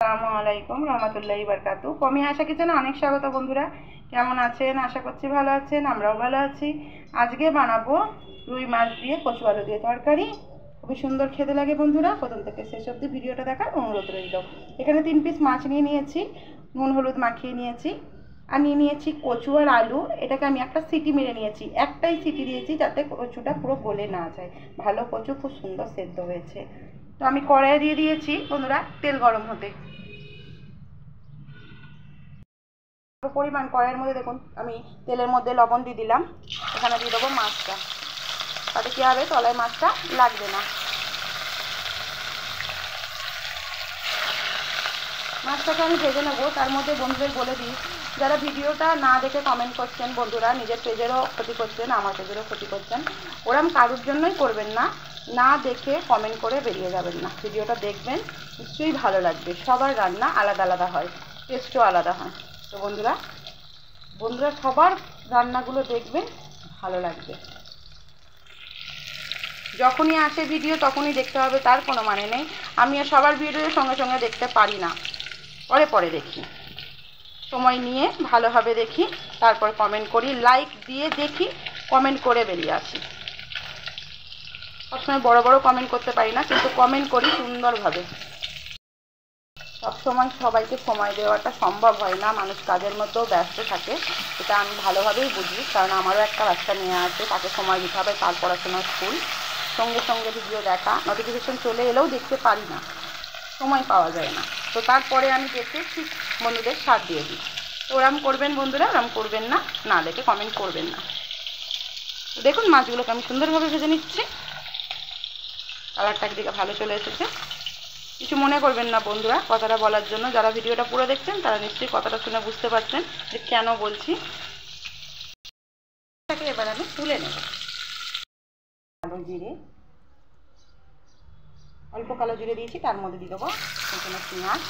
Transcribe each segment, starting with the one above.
আসসালামু আলাইকুম রহমতুল্লাহি বারকাতু। কমি আশা কিচেনে অনেক স্বাগত বন্ধুরা। কেমন আছেন? আশা করছি ভালো আছেন, আমরাও ভালো আছি। আজকে বানাবো রুই মাছ দিয়ে কচু আলু দিয়ে তরকারি। খুবই সুন্দর খেতে লাগে বন্ধুরা। প্রথম থেকে শেষ অবধি ভিডিওটা দেখার অনুরোধ রইল। এখানে 3 পিস মাছ নিয়ে নিয়েছি, নুন হলুদ মাখিয়ে নিয়েছি, আর নিয়ে নিয়েছি কচু আর আলু। এটাকে আমি একটা সিটি মেরে নিয়েছি, একটাই সিটি দিয়েছি যাতে কচুটা পুরো গলে না যায়। ভালো কচু খুব সুন্দর সেদ্ধ হয়েছে। তো আমি কড়াইয়ে দিয়ে দিয়েছি বন্ধুরা তেল গরম হতে। পরিমাণ কড়াইয়ের মধ্যে দেখুন আমি তেলের মধ্যে লবণ দিয়ে দিলাম। এখানে দিয়ে দেবো মাছটা, তাতে কী হবে তলায় মাছটা লাগবে না। মাছটাকে আমি ভেজে নেবো। তার মধ্যে বন্ধুদের বলে দিই, যারা ভিডিওটা না দেখে কমেন্ট করছেন বন্ধুরা, নিজের পেজেরও ক্ষতি করছেন, আমার পেজেরও ক্ষতি করছেন, ওরম কারোর জন্যই করবেন না। না দেখে কমেন্ট করে বেরিয়ে যাবেন না। ভিডিওটা দেখবেন, নিশ্চয়ই ভালো লাগবে। সবার রান্না আলাদা আলাদা হয়, টেস্টও আলাদা হয়। তো বন্ধুরা সবার রান্নাগুলো দেখবেন, ভালো লাগবে। যখনই আসে ভিডিও তখনই দেখতে হবে তার কোনো মানে নেই। আমিও সবার ভিডিও সঙ্গে সঙ্গে দেখতে পারি না, পরে পরে দেখি, সময় নিয়ে ভালোভাবে দেখি, তারপর কমেন্ট করি, লাইক দিয়ে দেখি, কমেন্ট করে বেরিয়ে আসি। সবসময় বড় বড় কমেন্ট করতে পারি না, কিন্তু কমেন্ট করি সুন্দরভাবে। সবসময় সবাইকে সময় দেওয়াটা সম্ভব হয় না, মানুষ কাজের মধ্যেও ব্যস্ত থাকে, এটা আমি ভালোভাবেই বুঝি। কারণ আমারও একটা বাচ্চা মেয়ে আছে, তাকে সময় দিতে হবে, তার পড়াশোনার স্কুল, সঙ্গে সঙ্গে ভিডিও দেখা, নোটিফিকেশন চলে এলেও দেখতে পারি না, সময় পাওয়া যায় না। তো তারপরে আমি দেখে ঠিক বন্ধুদের সাথ দিয়ে দিই। তো ওরম করবেন বন্ধুরা, ওরম করবেন না, না দেখে কমেন্ট করবেন না। তো দেখুন মাছগুলোকে আমি সুন্দরভাবে ভেজে নিচ্ছি। কালারটা একদিকে ভালো চলে এসেছে। কিছু মনে করবেন না বন্ধুরা কথাটা বলার জন্য। যারা ভিডিওটা পুরো দেখছেন তারা নিশ্চয়ই কথাটা শুনে বুঝতে পারছেন যে কেন বলছি। এবার আমি তুলে নেব। কালো জিরে, অল্প কালো জিরে দিয়েছি, তার মধ্যে দিয়ে দেবো এখানে পেঁয়াজ।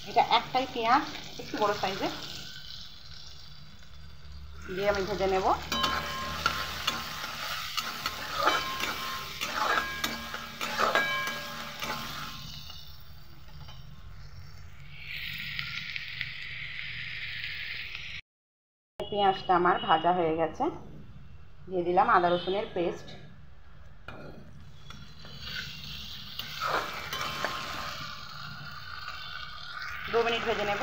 এটা একটাই পেঁয়াজ, একটু বড় সাইজের, দিয়ে আমি ভেজে নেব। পেঁয়াজটা আমার ভাজা হয়ে গেছে, দিয়ে দিলাম আদা রসুনের পেস্ট। দু মিনিট ভেজে নেব।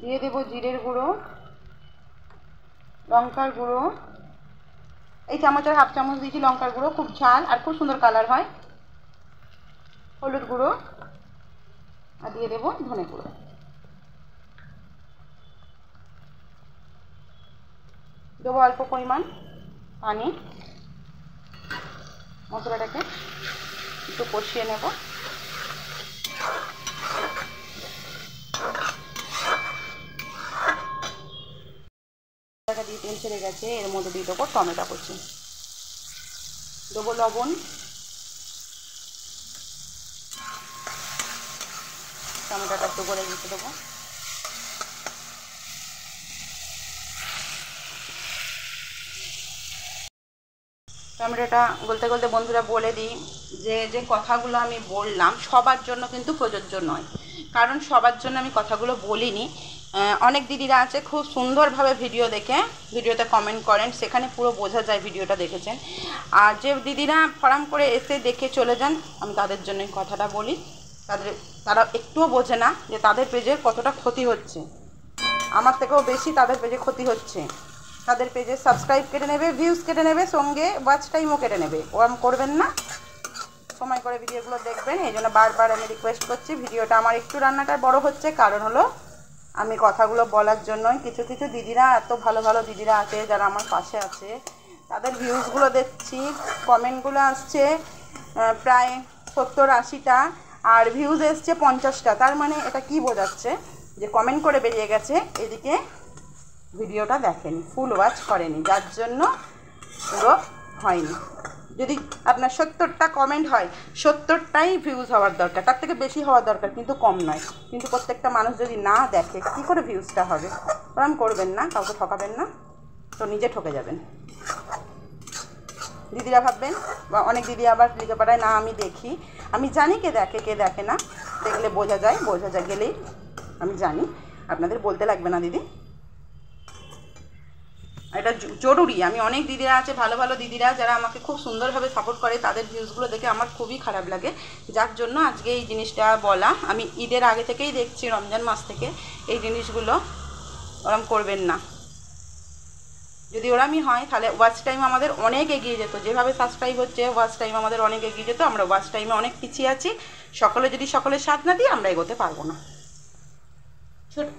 দিয়ে দেব জিরের গুঁড়ো, লঙ্কার গুঁড়ো, এই চামচের হাফ চামচ দিয়েছি লঙ্কার গুঁড়ো, খুব ঝাল আর খুব সুন্দর কালার হয়। হলুদ গুঁড়ো, আর দিয়ে দেবো ধনে গুঁড়ো। দেবো অল্প পরিমাণ পানি। মশলাটাকে একটু কষিয়ে নেব। দিয়ে তেল ছেড়ে গেছে, এর মধ্যে দিয়ে দেবো টমেটো কুচি, দেবো লবণ, টমেটোটা একটু গলে দিতে দেবো। টমেটোটা গলতে গলতে বন্ধুরা বলে দিই যে যে কথাগুলো আমি বললাম সবার জন্য কিন্তু প্রযোজ্য নয়। কারণ সবার জন্য আমি কথাগুলো বলিনি। অনেক দিদিরা আছে খুব সুন্দরভাবে ভিডিও দেখে ভিডিওতে কমেন্ট করেন, সেখানে পুরো বোঝা যায় ভিডিওটা দেখেছেন। আর যে দিদিরা ফরাম করে এসে দেখে চলে যান, আমি তাদের জন্যই কথাটা বলি। তারা একটুও বোঝে না যে তাদের পেজের কতটা ক্ষতি হচ্ছে। আমার থেকেও বেশি তাদের পেজে ক্ষতি হচ্ছে। তাদের পেজে সাবস্ক্রাইব কেটে নেবে, ভিউজ কেটে নেবে, সঙ্গে ওয়াচ টাইমও কেটে নেবে। ওরম করবেন না, সময় করে ভিডিওগুলো দেখবেন। এই জন্য বারবার আমি রিকোয়েস্ট করছি। ভিডিওটা আমার একটু রান্নাটা বড় হচ্ছে, কারণ হলো আমি কথাগুলো বলার জন্যই। কিছু কিছু দিদিরা, এত ভালো ভালো দিদিরা আছে যারা আমার পাশে আছে, তাদের ভিউজগুলো দেখছি, কমেন্টগুলো আসছে প্রায় 70-80টা, আর ভিউজ এসছে 50টা। তার মানে এটা কি বোঝাচ্ছে যে কমেন্ট করে বেরিয়ে গেছে, এদিকে ভিডিওটা দেখেনি, ফুল ওয়াচ করেনি, যার জন্য পুরো হয়নি। যদি আপনার 70টা কমেন্ট হয়, 70টাই ভিউজ হওয়ার দরকার, তার থেকে বেশি হওয়ার দরকার, কিন্তু কম নয়। কিন্তু প্রত্যেকটা মানুষ যদি না দেখে কী করে ভিউজটা হবে? ওরম করবেন না, কাউকে ঠকাবেন না, তো নিজে ঠকে যাবেন। দিদিরা ভাববেন, বা অনেক দিদি আবার লেখাপড়ায় না আমি দেখি, আমি জানি কে দেখে না, দেখলে বোঝা গেলেই আমি জানি, আপনাদের বলতে লাগবে না দিদি। এটা জরুরি। আমি অনেক দিদিরা আছে, ভালো ভালো দিদিরা, যারা আমাকে খুব সুন্দরভাবে সাপোর্ট করে, তাদের ভিউজগুলো দেখে আমার খুবই খারাপ লাগে, যার জন্য আজকে এই জিনিসটা বলা। আমি ঈদের আগে থেকেই দেখছি, রমজান মাস থেকে এই জিনিসগুলো ওরম করবেন না। যদি ওরমই হয় তাহলে ওয়াচ টাইম আমাদের অনেক এগিয়ে যেত, যেভাবে সাবস্ক্রাইব হচ্ছে ওয়াচ টাইম আমাদের অনেক এগিয়ে যেত। আমরা ওয়াচ টাইমে অনেক পিছিয়ে আছি, যদি সকলের সাথ না দিই আমরা এগোতে পারবো না।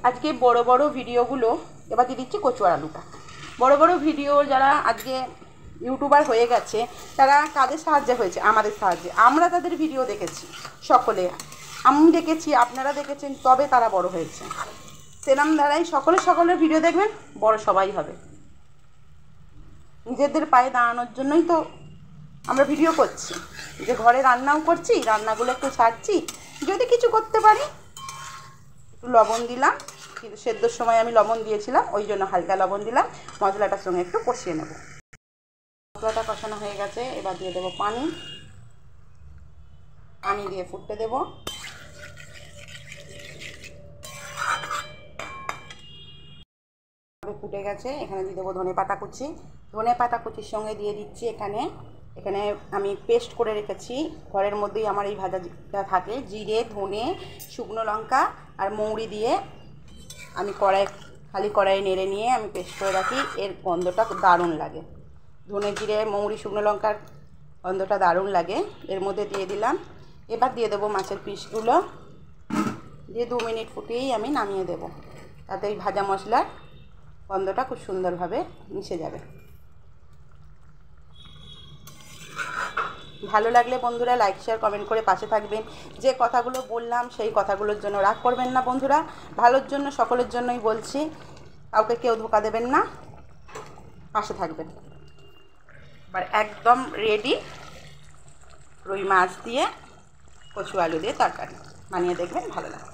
আজকে বড় বড় ভিডিওগুলো এবার দিয়ে দিচ্ছি কচুয়ার আলুটা। বড় বড় ভিডিও যারা আজকে ইউটিউবার হয়ে গেছে, তারা কাদের সাহায্যে হয়েছে? আমাদের সাহায্যে। আমরা তাদের ভিডিও দেখেছি সকলে, আমি দেখেছি, আপনারা দেখেছেন, তবে তারা বড় হয়েছে। সেরম দ্বারাই সকলের ভিডিও দেখবেন, বড় সবাই হবে। নিজেদের পায়ে দাঁড়ানোর জন্যই তো আমরা ভিডিও করছি, যে ঘরে রান্নাও করছি, রান্নাগুলো একটু ছাড়ছি, যদি কিছু করতে পারি। একটু লবণ দিলাম, কিন্তু সেদ্ধর সময় আমি লবণ দিয়েছিলাম, ওই জন্য হালকা লবণ দিলাম। মশলাটার সঙ্গে একটু কষিয়ে নেব। মশলাটা কষানো হয়ে গেছে, এবার দিয়ে দেবো পানি দিয়ে ফুটতে দেব। ফুটে গেছে, এখানে দিয়ে দেবো ধনে পাতা কুচি। ধনে পাতা কুচির সঙ্গে দিয়ে দিচ্ছি এখানে আমি পেস্ট করে রেখেছি, ঘরের মধ্যেই আমার এই ভাজাটা থাকে, জিরে, ধনে, শুকনো লঙ্কা আর মৌরি দিয়ে আমি খালি কড়াইয়ে নেড়ে নিয়ে আমি পেস্ট করে রাখি। এর গন্ধটা দারুণ লাগে, ধনে, জিরে, মৌরি, শুকনো লঙ্কার গন্ধটা দারুণ লাগে। এর মধ্যে দিয়ে দিলাম। এবার দিয়ে দেবো মাছের পিসগুলো, দিয়ে 2 মিনিট ফুটিয়েই আমি নামিয়ে দেব, তাতে এই ভাজা মশলার গন্ধটা খুব সুন্দরভাবে মিশে যাবে। ভালো লাগলে বন্ধুরা লাইক, শেয়ার, কমেন্ট করে পাশে থাকবেন। যে কথাগুলো বললাম সেই কথাগুলোর জন্য রাগ করবেন না বন্ধুরা, ভালোর জন্য, সকলের জন্যই বলছি, কাউকে কেউ ধোকা দেবেন না, পাশে থাকবেন। এবার একদম রেডি রুই মাছ দিয়ে কচু আলু দিয়ে তরকারি, বানিয়ে দেখবেন, ভালো লাগবে।